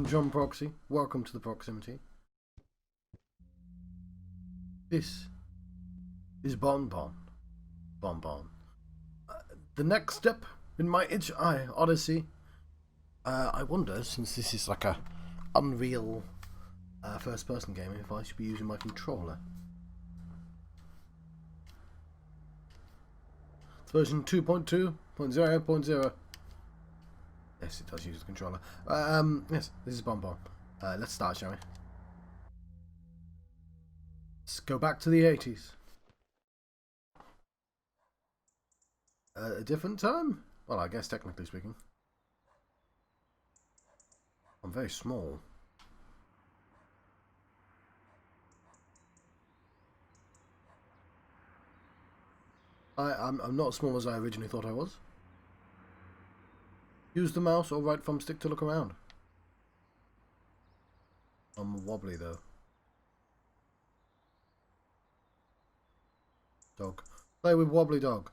John Proxy. Welcome to the proximity. This is Bonbon. Bonbon. The next step in my Itch.iOdyssey. I wonder, since this is like a Unreal first-person game, if I should be using my controller. It's version 2.2.0.0. Yes, it does use the controller. Yes, this is Bonbon. Let's start, shall we? Let's go back to the 80s. A different time? Well, I guess technically speaking. I'm very small. I'm not as small as I originally thought I was. Use the mouse or right thumbstick to look around. I'm wobbly though. Dog. Play with wobbly dog.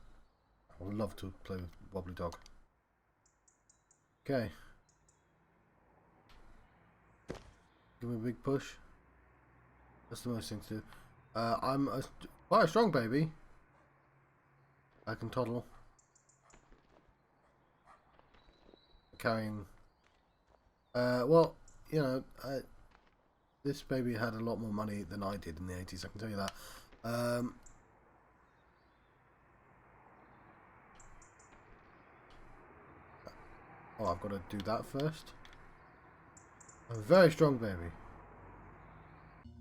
I would love to play with wobbly dog. Okay. Give me a big push. That's the most thing to do. I'm quite a strong baby. I can toddle. Carrying. Well, you know, this baby had a lot more money than I did in the 80s, I can tell you that. Oh, I've got to do that first. A very strong baby.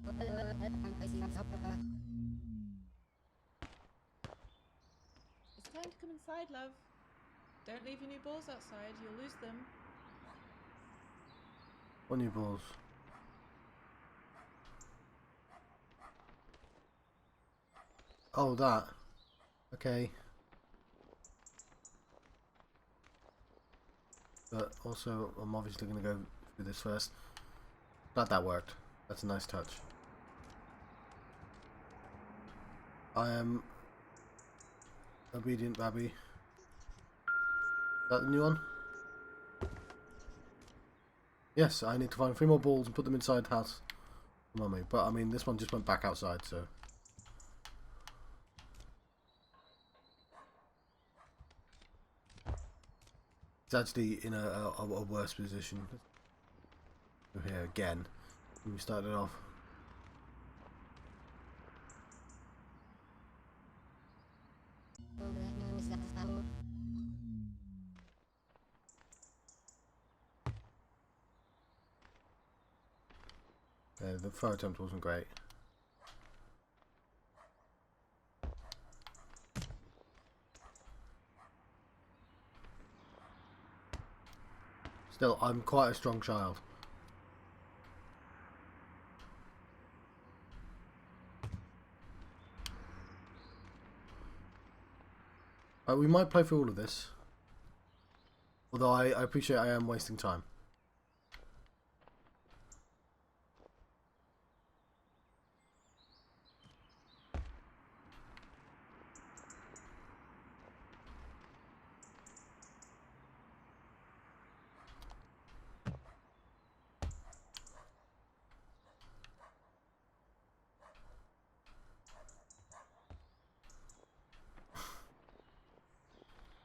It's time to come inside, love. Don't leave your new balls outside, you'll lose them. What new balls? Oh, that. Okay. But also, I'm obviously going to go through this first. Glad that worked. That's a nice touch. I am obedient babby. Is that the new one? Yes, I need to find 3 more balls and put them inside the house for Mummy. But I mean, this one just went back outside, so. It's actually in a worse position. Here again. We started off. The throw attempt wasn't great. Still, I'm quite a strong child. We might play through all of this. Although I appreciate I am wasting time.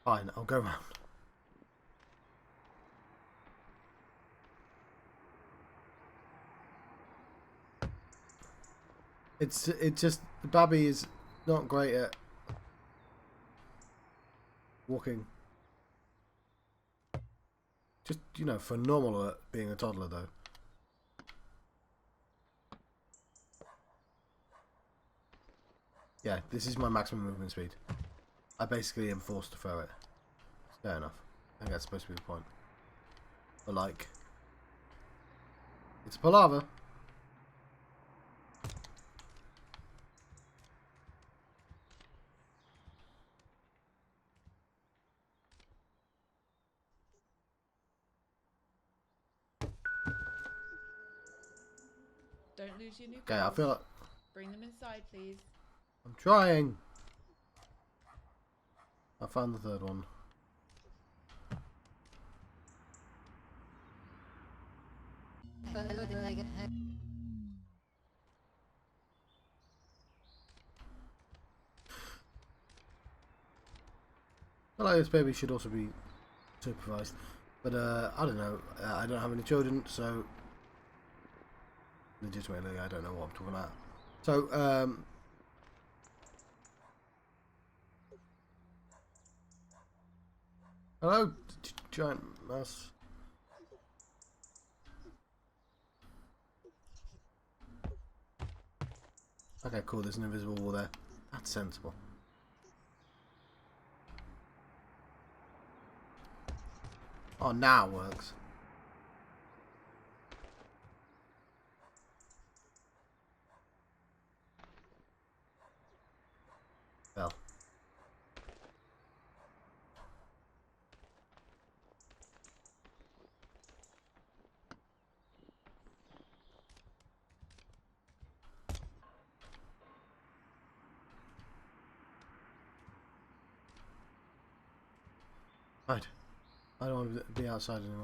Fine, I'll go round. It's just the babby is not great at walking. Just, you know, phenomenal at being a toddler though. Yeah, this is my maximum movement speed. I basically am forced to throw it. Fair enough. I think that's supposed to be the point. But like, it's palaver. Don't lose your new balls. Okay, I feel like Bring them inside, please. I'm trying. I found the third one. Well, this baby should also be supervised, but I don't know. I don't have any children, so legitimately I don't know what I'm talking about. So hello, giant mouse. Okay, cool. There's an invisible wall there. That's sensible. Oh, now it works. Well. Right. I don't want to be outside anymore.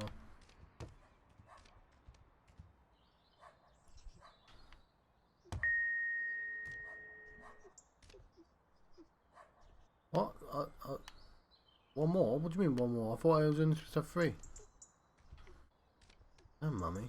What? One more? What do you mean one more? I thought I was only supposed to have 3. Oh, mummy.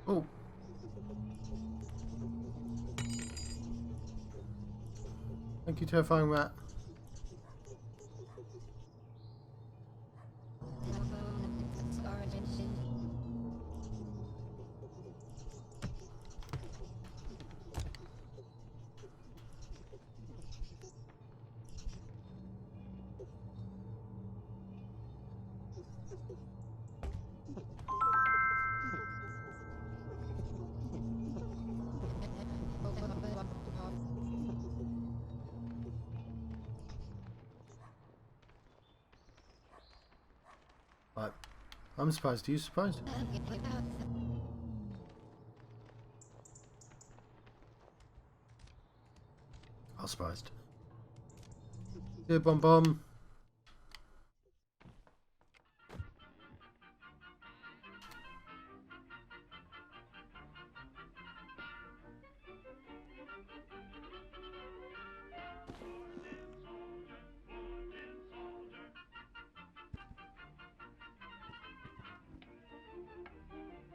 Oh. Thank you, terrifying rat. Right. I'm surprised. Are you surprised? I'm surprised. Here, Bonbon.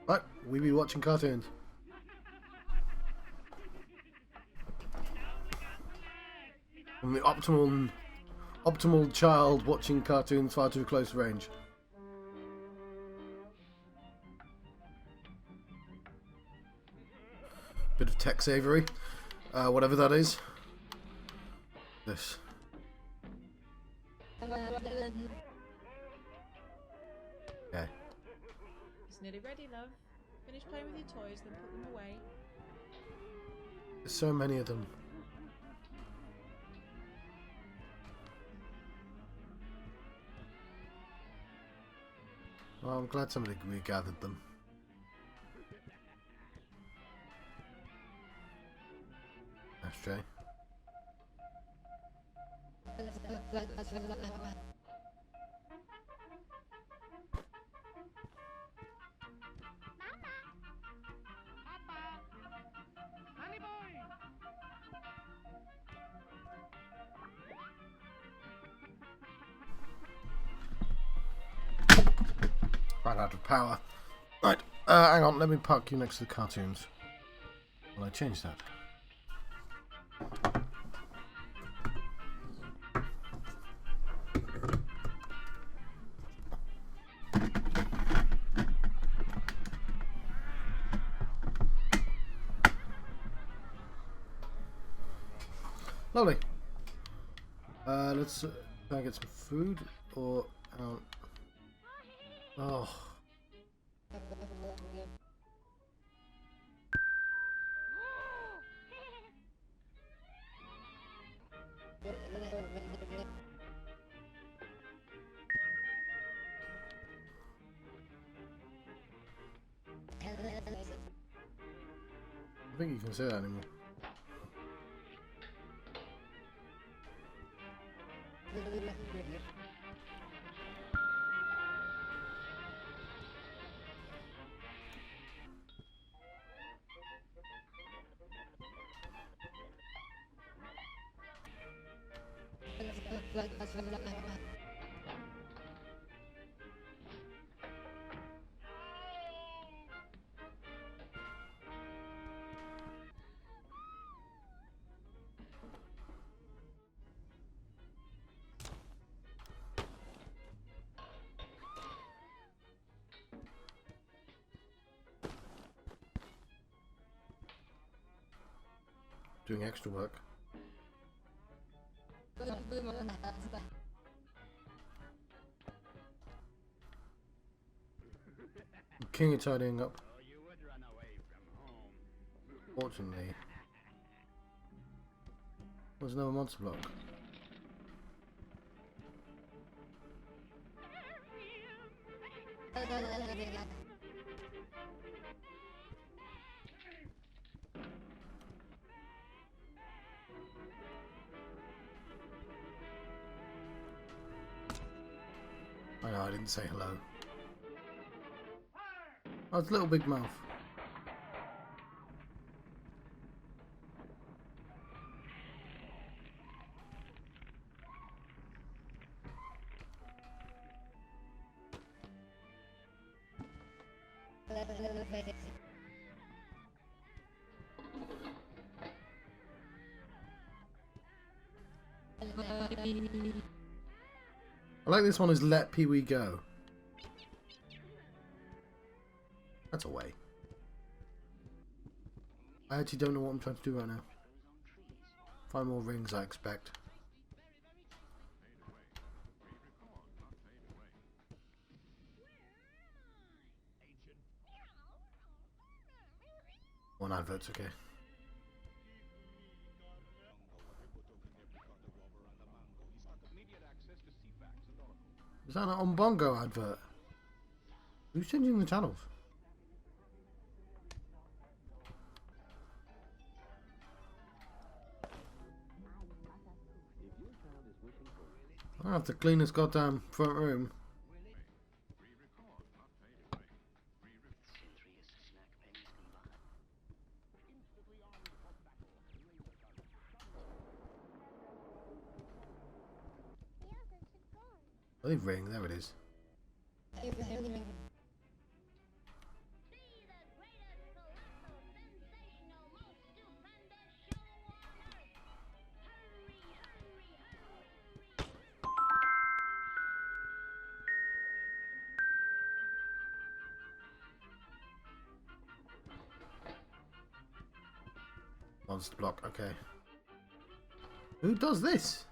Right, we be watching cartoons. I'm the optimal child watching cartoons far too close range. Bit of tech savoury, whatever that is. This. Okay. It's nearly ready, love. Finish playing with your toys, then put them away. There's so many of them. Well, I'm glad somebody regathered them. Ashtray. Right out of power. Right, hang on, let me park you next to the cartoons. Will I change that? Lovely. Let's try and get some food, or Oh. I think you can say that anymore. Doing extra work. King is tidying up. Fortunately, there's no monster block. I know I didn't say hello. Oh, it's Little Big Mouth. I like this one is Let Pee-wee Go. That's a way. I actually don't know what I'm trying to do right now. Find more rings, I expect. One advert's okay. Is that an Bongo advert? Who's changing the channels? I have to clean this goddamn front room. I think ring, there it is. Monster block, okay. Who does this?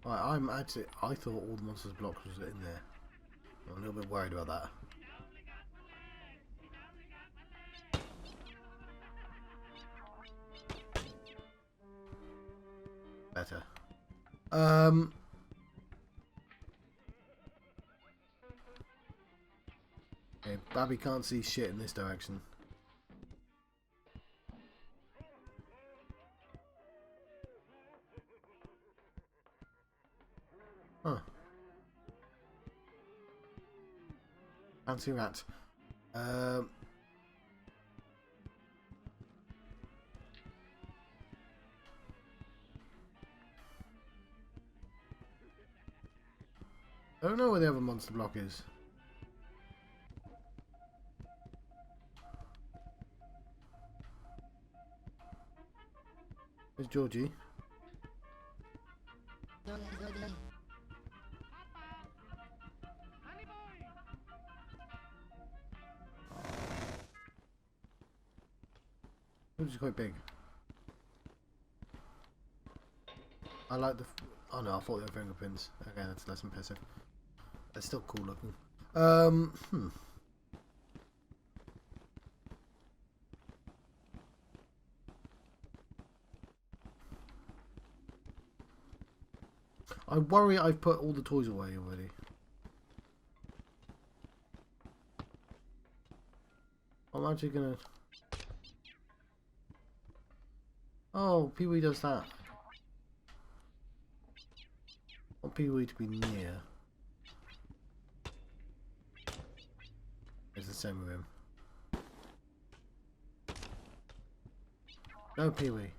Right, I thought all the monsters blocks was in there. I'm a little bit worried about that. Better. Okay, Babby can't see shit in this direction. Huh. Fancy rat. I don't know where the other monster block is. There's Georgie. Georgie's quite big. I like the... Oh no, I thought they were fingerprints. Okay, that's less impressive. They're still cool looking. I worry I've put all the toys away already. I'm actually gonna... Oh, Pee-wee does that. I want Pee-wee to be near. It's the same with him. No, Pee-wee.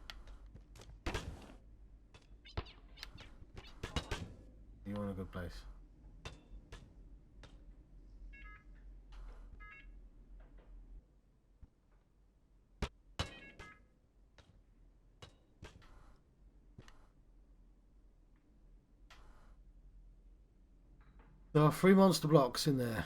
You're in a good place. There are 3 monster blocks in there.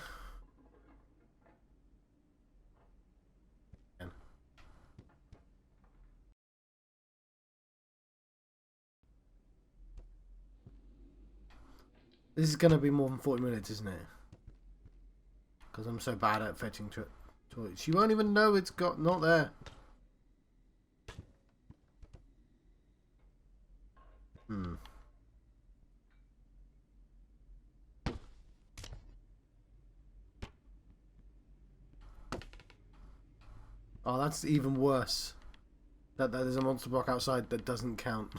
This is going to be more than 40 minutes, isn't it? Because I'm so bad at fetching toys. She won't even know it's not there. Oh, that's even worse. That there's a monster block outside that doesn't count.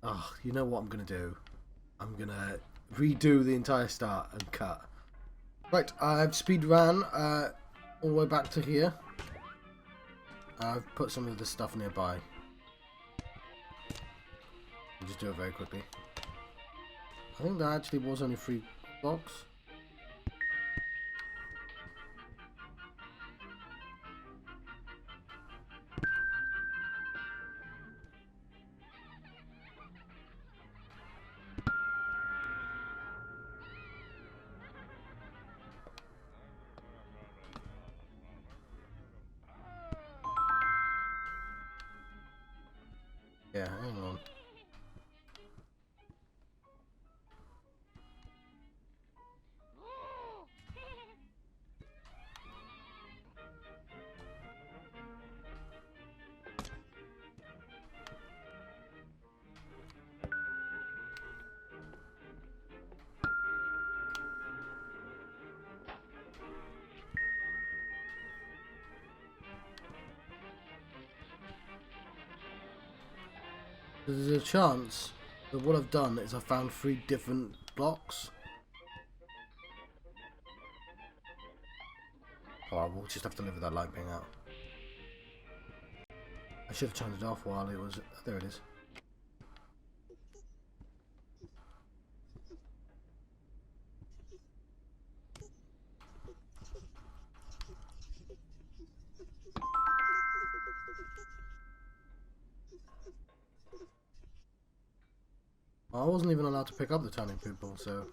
Oh, you know what I'm going to do? I'm going to redo the entire start and cut. Right, I've speed ran all the way back to here. I've put some of the stuff nearby. I'll just do it very quickly. I think there actually was only 3 blocks. Yeah, hang on. There's a chance that what I've done is I found 3 different blocks. Oh, we'll just have to live with that light being out. I should have turned it off while it was... There it is. I wasn't even allowed to pick up the tiny people, so...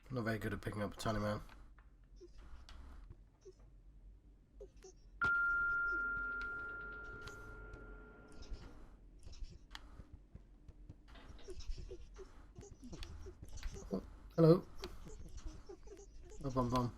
I'm not very good at picking up a tiny man. Oh, hello. Oh, Bonbon.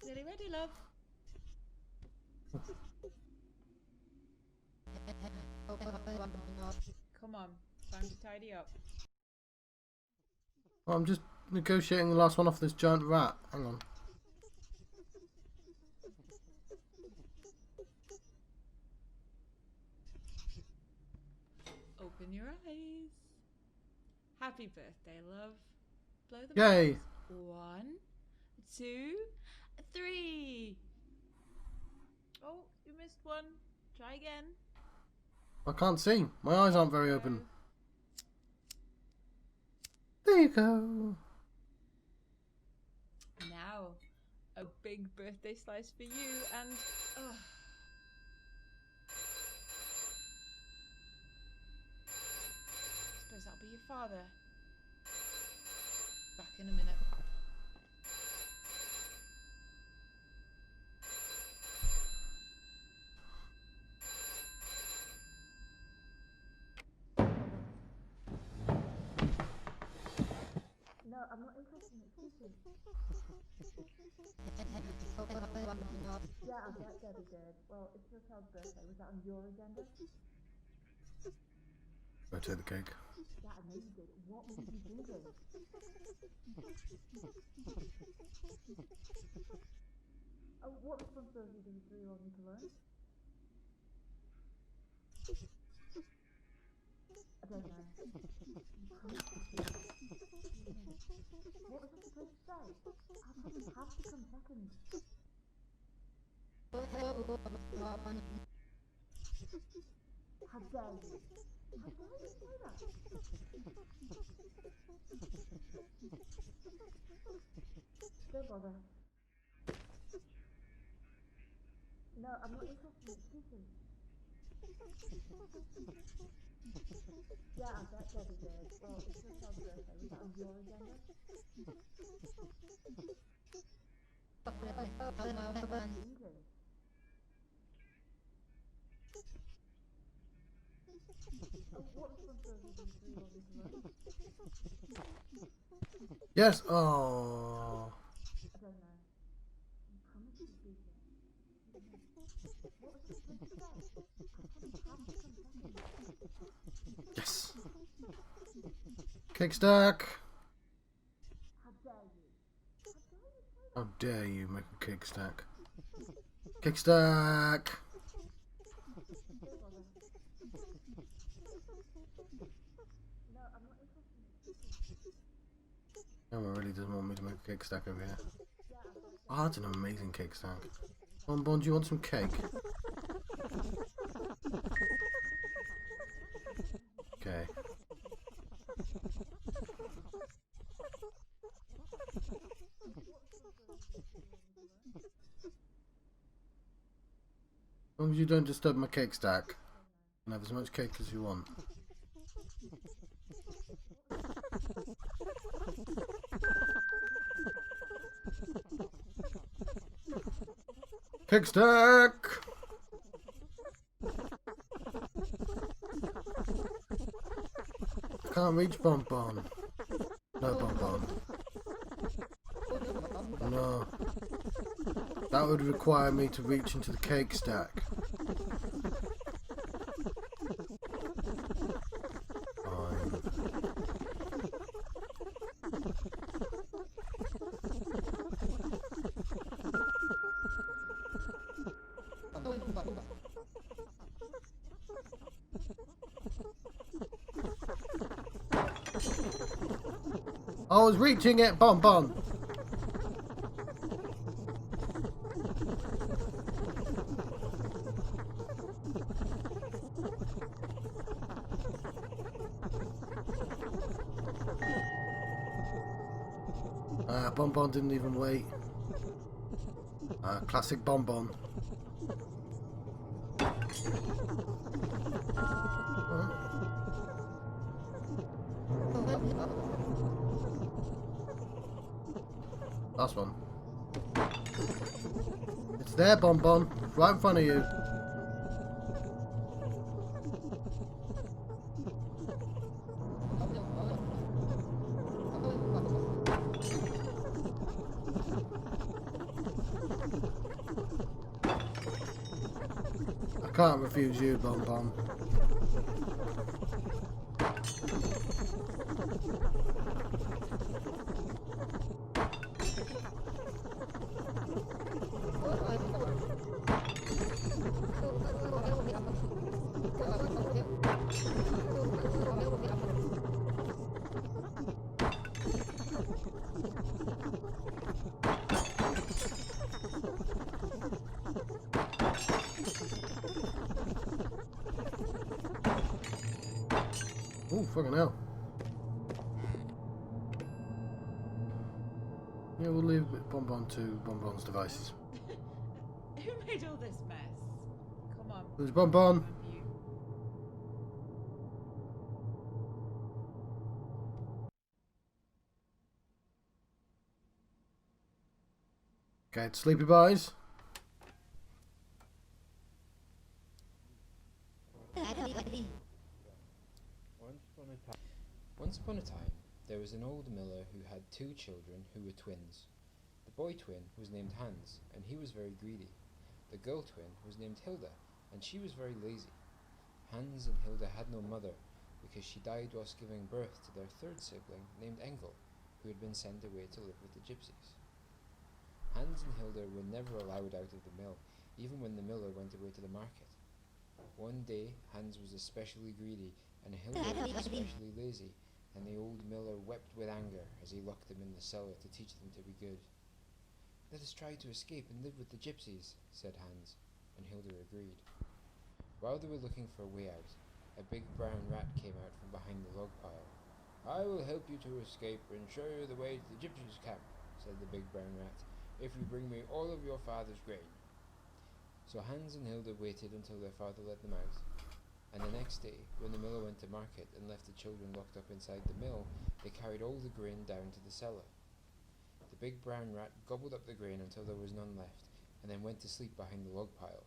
Nearly ready, love. Come on, time to tidy up. Oh, I'm just negotiating the last one off this giant rat. Hang on. Open your eyes. Happy birthday, love. Blow the Yay! bubbles. 1, 2, 3. Oh, you missed one. Try again. I can't see. My eyes aren't very open. There you go. Now, a big birthday slice for you and... Suppose that'll be your father. Back in a minute. No, I'm not interested in excuses. Yeah, I bet Debbie did. Well, it's your child's birthday. Was that on your agenda? Rotate the cake. Yeah, I know you did. What were you thinking? Oh, what responsibility do you 3-year-old need to learn? I don't know. What was I supposed to say? I'll probably have to come second. How dare you? How dare you say that? Don't bother. No, I'm not interested in excuses. Yeah, I bet Debbie did. Well, it's your child's birthday. Was that on your agenda? Oh, what responsibility do you 3-year-old need to learn? Yes. Oh. I don't know. You promised to do this. What was I supposed to say? I'll probably have to come second. Yes. Cake stack. How dare you? How dare you make a cake stack? Cake stack. No, I'm not interested in excuses. Emma really doesn't want me to make a cake stack over here. Oh, that's an amazing cake stack. Bonbon, do you want some cake? Okay. As long as you don't disturb my cake stack, you can have as much cake as you want. Cake stack! I can't reach Bonbon. No, Bonbon. No. That would require me to reach into the cake stack. Fine. I was reaching it, Bonbon. Bonbon didn't even wait. Classic Bonbon. Last one. It's there, Bonbon. Right in front of you. I can't refuse you, Bonbon. Oh, fucking hell. Yeah, we'll leave Bonbon to Bonbon's devices. Who made all this mess? Come on. There's Bonbon. One for you. Okay, sleepy boys. Once upon a time, there was an old miller who had two children who were twins. The boy twin was named Hans, and he was very greedy. The girl twin was named Hilda, and she was very lazy. Hans and Hilda had no mother, because she died whilst giving birth to their third sibling named Engel, who had been sent away to live with the gypsies. Hans and Hilda were never allowed out of the mill, even when the miller went away to the market. One day, Hans was especially greedy, and Hilda was especially lazy, and the old miller wept with anger as he locked them in the cellar to teach them to be good. "Let us try to escape and live with the gypsies," said Hans, and Hilda agreed. While they were looking for a way out, a big brown rat came out from behind the log pile. "I will help you to escape and show you the way to the gypsies' camp," said the big brown rat, "if you bring me all of your father's grain." So Hans and Hilda waited until their father let them out. And the next day, when the miller went to market and left the children locked up inside the mill, they carried all the grain down to the cellar. The big brown rat gobbled up the grain until there was none left, and then went to sleep behind the log pile.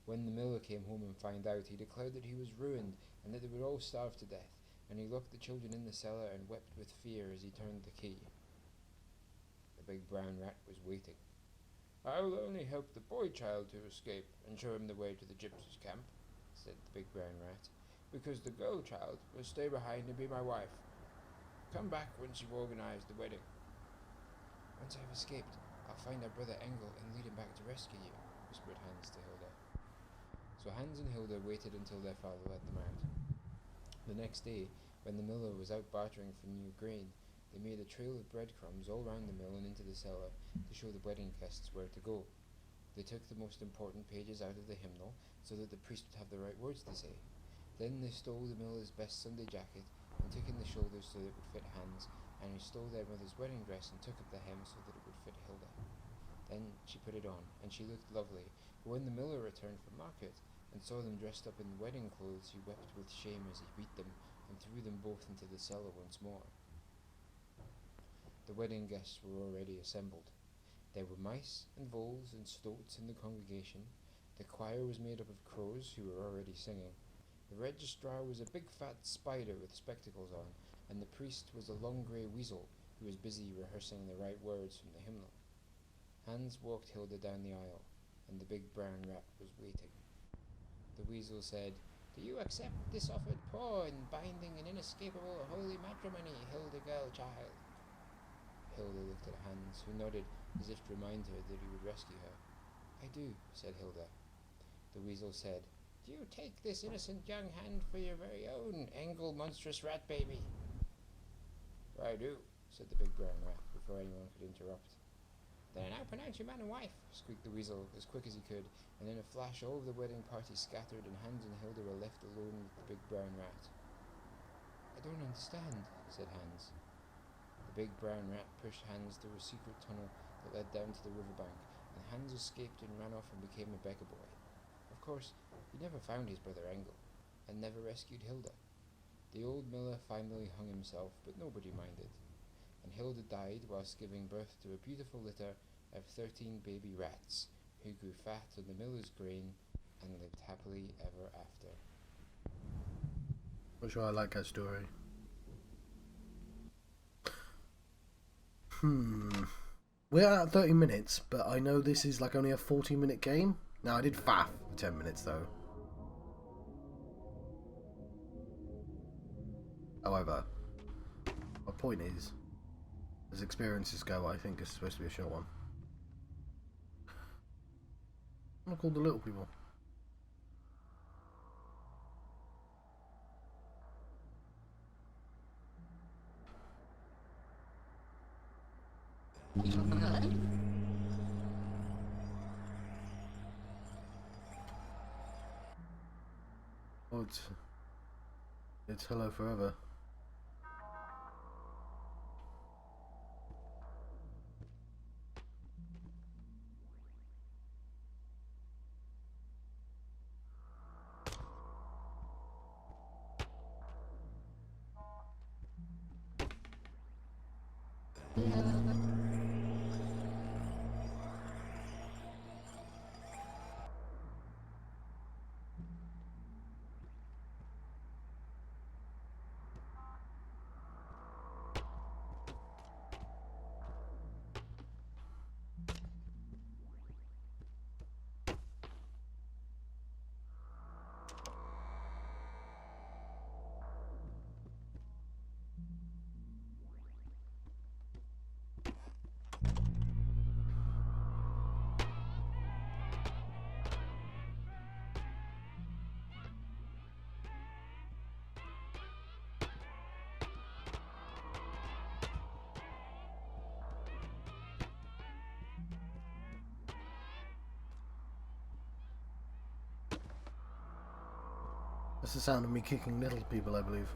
When the miller came home and found out, he declared that he was ruined and that they would all starve to death, and he locked the children in the cellar and wept with fear as he turned the key. The big brown rat was waiting. "I will only help the boy child to escape and show him the way to the gypsies' camp," said the big brown rat, "because the girl child will stay behind and be my wife. Come back once you've organized the wedding." "Once I've escaped, I'll find our brother Engel and lead him back to rescue you," whispered Hans to Hilda. So Hans and Hilda waited until their father let them out. The next day, when the miller was out bartering for new grain, they made a trail of breadcrumbs all round the mill and into the cellar to show the wedding guests where to go. They took the most important pages out of the hymnal so that the priest would have the right words to say. Then they stole the miller's best Sunday jacket and took in the shoulders so that it would fit Hans, and he stole their mother's wedding dress and took up the hem so that it would fit Hilda. Then she put it on, and she looked lovely, but when the miller returned from market and saw them dressed up in wedding clothes, he wept with shame as he beat them and threw them both into the cellar once more. The wedding guests were already assembled. There were mice and voles and stoats in the congregation. The choir was made up of crows who were already singing. The registrar was a big fat spider with spectacles on, and the priest was a long grey weasel who was busy rehearsing the right words from the hymnal. Hans walked Hilda down the aisle, and the big brown rat was waiting. The weasel said, "Do you accept this offered paw in binding and inescapable holy matrimony, Hilda girl child?" Hilda looked at Hans, who nodded as if to remind her that he would rescue her. "I do," said Hilda. The weasel said, "Do you take this innocent young hand for your very own, Engel monstrous rat baby?" "I do," said the big brown rat, before anyone could interrupt. "Then I now pronounce you man and wife," squeaked the weasel as quick as he could, and in a flash all of the wedding party scattered and Hans and Hilda were left alone with the big brown rat. "I don't understand," said Hans. The big brown rat pushed Hans through a secret tunnel that led down to the riverbank, and Hans escaped and ran off and became a beggar boy. Of course, he never found his brother Engel, and never rescued Hilda. The old miller finally hung himself, but nobody minded, and Hilda died whilst giving birth to a beautiful litter of 13 baby rats, who grew fat on the miller's grain and lived happily ever after. Not sure I like that story. We're at 30 minutes, but I know this is like only a 40-minute game. Now, I did faff for 10 minutes though. However, my point is, as experiences go, I think it's supposed to be a short one. I'm gonna call the little people. What? It's hello forever. That's the sound of me kicking little people, I believe.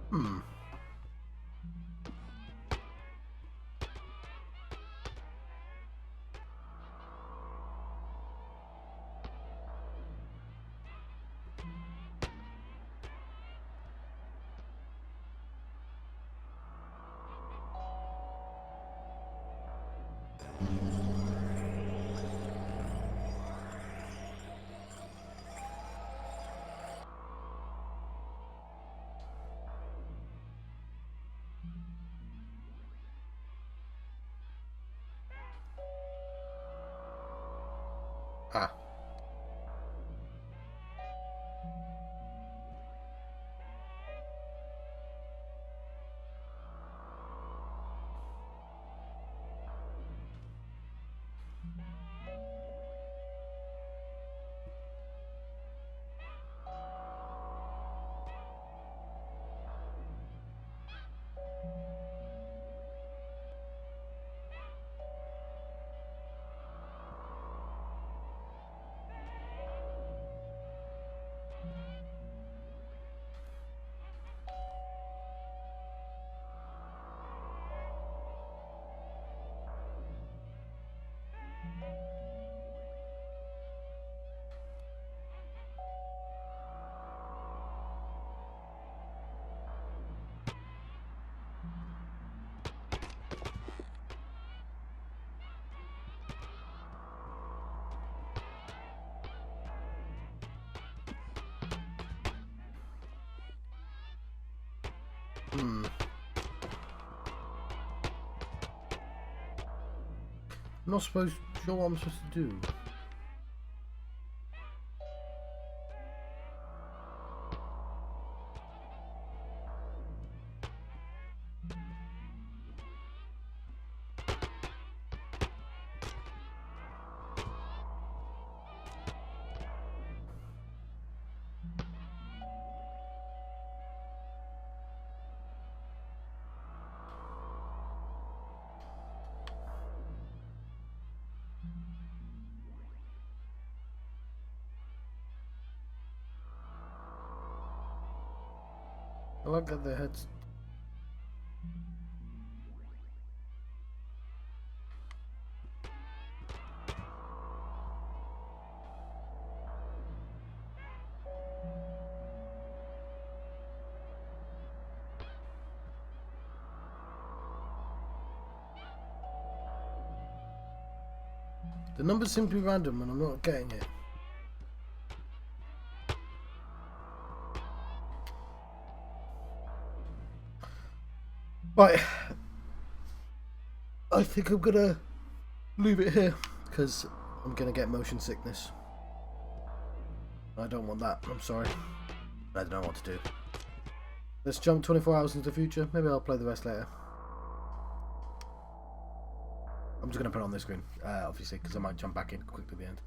Hmm. Ah. Hmm. I'm not sure what I'm supposed to do. I like that their heads. The numbers seem to be random and I'm not getting it. Right. I think I'm gonna leave it here because I'm gonna get motion sickness. I don't want that. I'm sorry. I don't know what to do. Let's jump 24 hours into the future. Maybe I'll play the rest later. I'm just going to put it on this screen, obviously, because I might jump back in quickly at the end.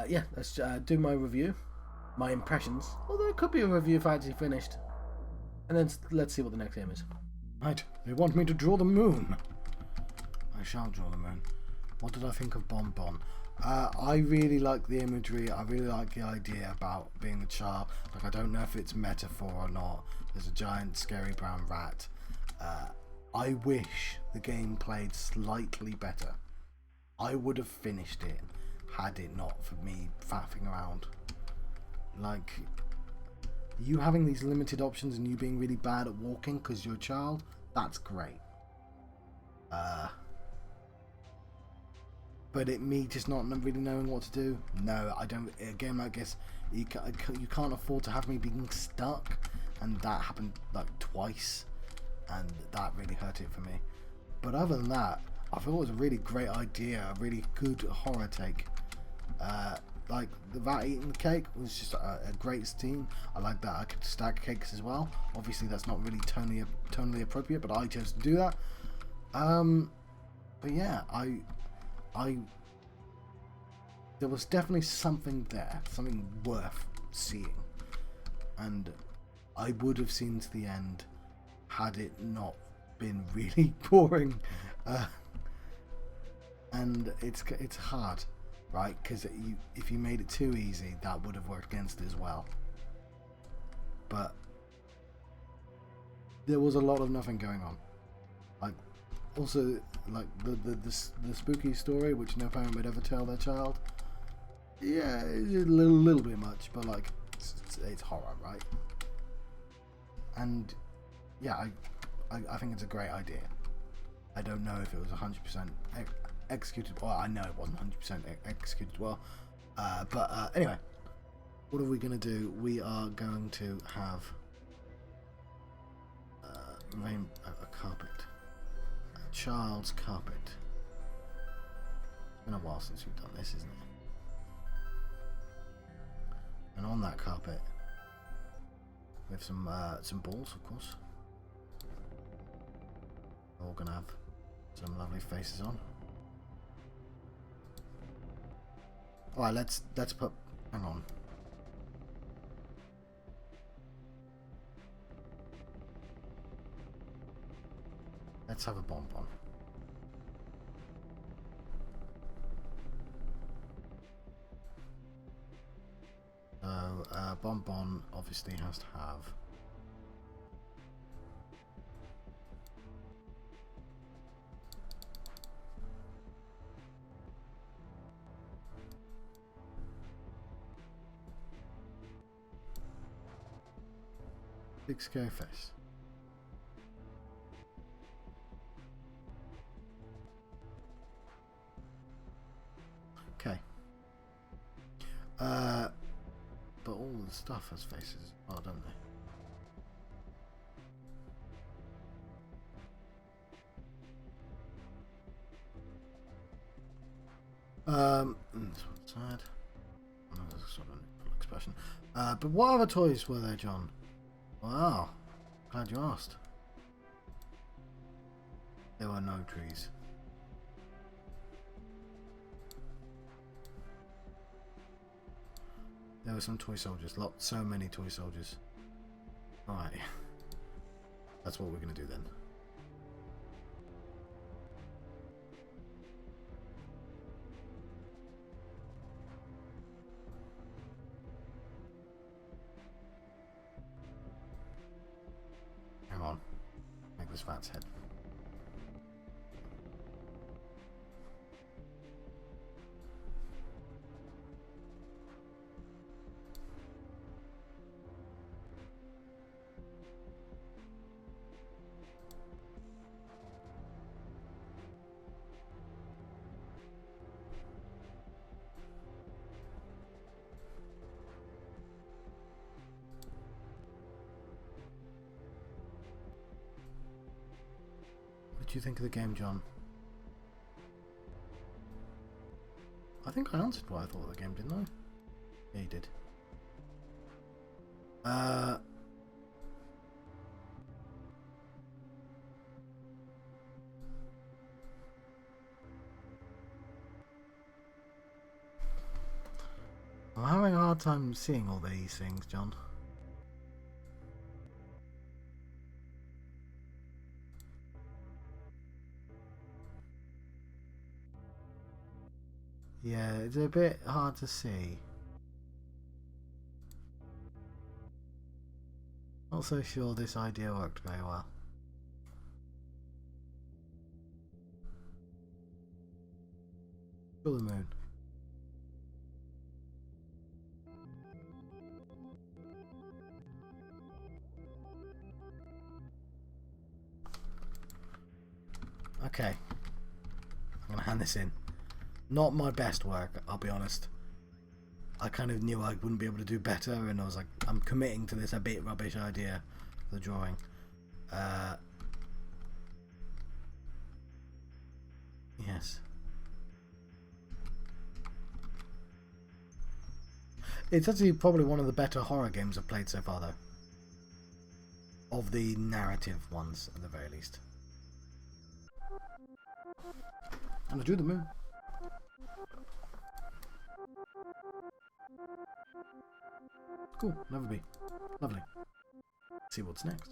Yeah, let's do my review, my impressions. Although it could be a review if I actually finished. And then let's see what the next game is. Right, they want me to draw the moon. I shall draw the moon. What did I think of Bonbon? I really like the imagery. I really like the idea about being the child. Like, I don't know if it's metaphor or not. There's a giant scary brown rat. I wish the game played slightly better. I would have finished it had it not for me faffing around. Like, you having these limited options and you being really bad at walking because you're a child, that's great. But me just not really knowing what to do, no, I don't. A game like this, you can't afford to have me being stuck, and that happened like twice, and that really hurt it for me. But other than that, I thought it was a really great idea, a really good horror take. Like the rat eating the cake was just a great scene. I like that I could stack cakes as well. Obviously that's not really tonally appropriate, but I chose to do that. But yeah, there was definitely something there, something worth seeing, and I would have seen to the end had it not been really boring. And it's hard, right? Because if you made it too easy, that would have worked against it as well. But there was a lot of nothing going on. Like, also, like the spooky story, which no parent would ever tell their child. Yeah, it's a little bit much, but like it's horror, right? And yeah, I think it's a great idea. I don't know if it was 100% executed well. I know it wasn't 100% executed well. But anyway, what are we going to do? We are going to have a carpet. A child's carpet. It's been a while since we've done this, isn't it? And on that carpet, we have some balls, of course. We're all going to have some lovely faces on. Alright, let's put... hang on. Let's have a bonbon. So, bonbon obviously has to have... big scary face. Okay. But all the stuff has faces as well, don't they? This one's sad. Oh, there's a sort of full expression. But what other toys were there, John? Wow, glad you asked. There were no trees. There were some toy soldiers, so many toy soldiers. Alright, that's what we're going to do then. Hang on, make this rat's head. What did you think of the game, John? I think I answered what I thought of the game, didn't I? Yeah, you did. I'm having a hard time seeing all these things, John. Yeah, it's a bit hard to see. Not so sure this idea worked very well. Kill the moon. Okay. I'm gonna hand this in. Not my best work, I'll be honest. I kind of knew I wouldn't be able to do better, and I was like, I'm committing to this a bit rubbish idea for the drawing. Yes. It's actually probably one of the better horror games I've played so far, though. Of the narrative ones, at the very least. And I drew the moon. Cool, never be. Lovely. See what's next.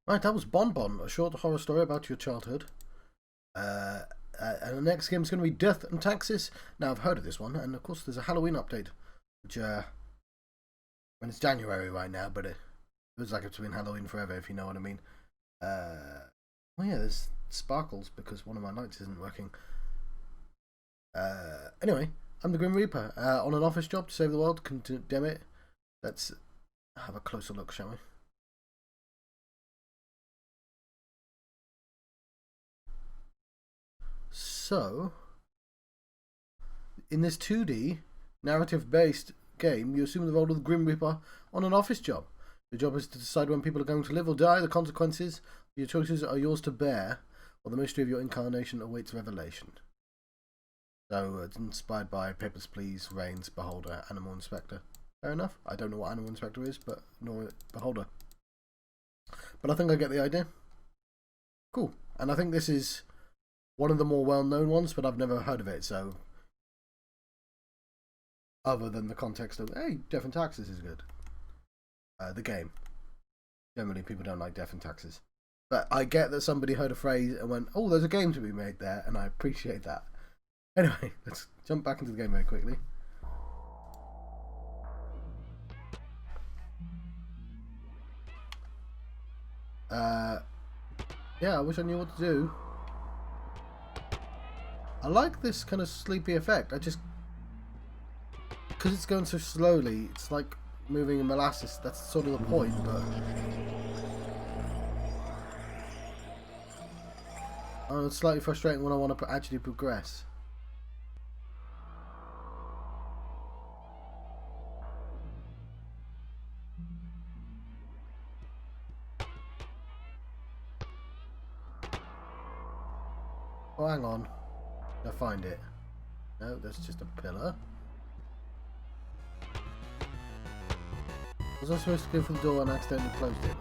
Right, that was Bonbon, a short horror story about your childhood. And the next game is going to be Death and Taxes. Now, I've heard of this one, and of course there's a Halloween update, which, when it's January right now, but it feels like it's been Halloween forever, if you know what I mean. Oh yeah, there's sparkles because one of my lights isn't working. Anyway, I'm the Grim Reaper, on an office job to save the world, condemn it. Let's have a closer look, shall we? So, in this 2D, narrative-based game, you assume the role of the Grim Reaper on an office job. Your job is to decide when people are going to live or die. The consequences of your choices are yours to bear, while the mystery of your incarnation awaits revelation. So, it's inspired by Papers, Please, Reigns, Beholder, Animal Inspector. Fair enough. I don't know what Animal Inspector is, but nor Beholder. But I think I get the idea. Cool. And I think this is one of the more well-known ones, but I've never heard of it, so... Other than the context of, hey, Death and Taxes is good. The game. Generally, people don't like Death and Taxes. But I get that somebody heard a phrase and went, oh, there's a game to be made there, and I appreciate that. Anyway, let's jump back into the game very quickly. Yeah, I wish I knew what to do. I like this kind of sleepy effect. I just... Because it's going so slowly, it's like moving in molasses. That's sort of the point, but... Oh, it's slightly frustrating when I want to actually progress. Oh, hang on. I find it. No, that's just a pillar. Was I supposed to go for the door and accidentally closed it?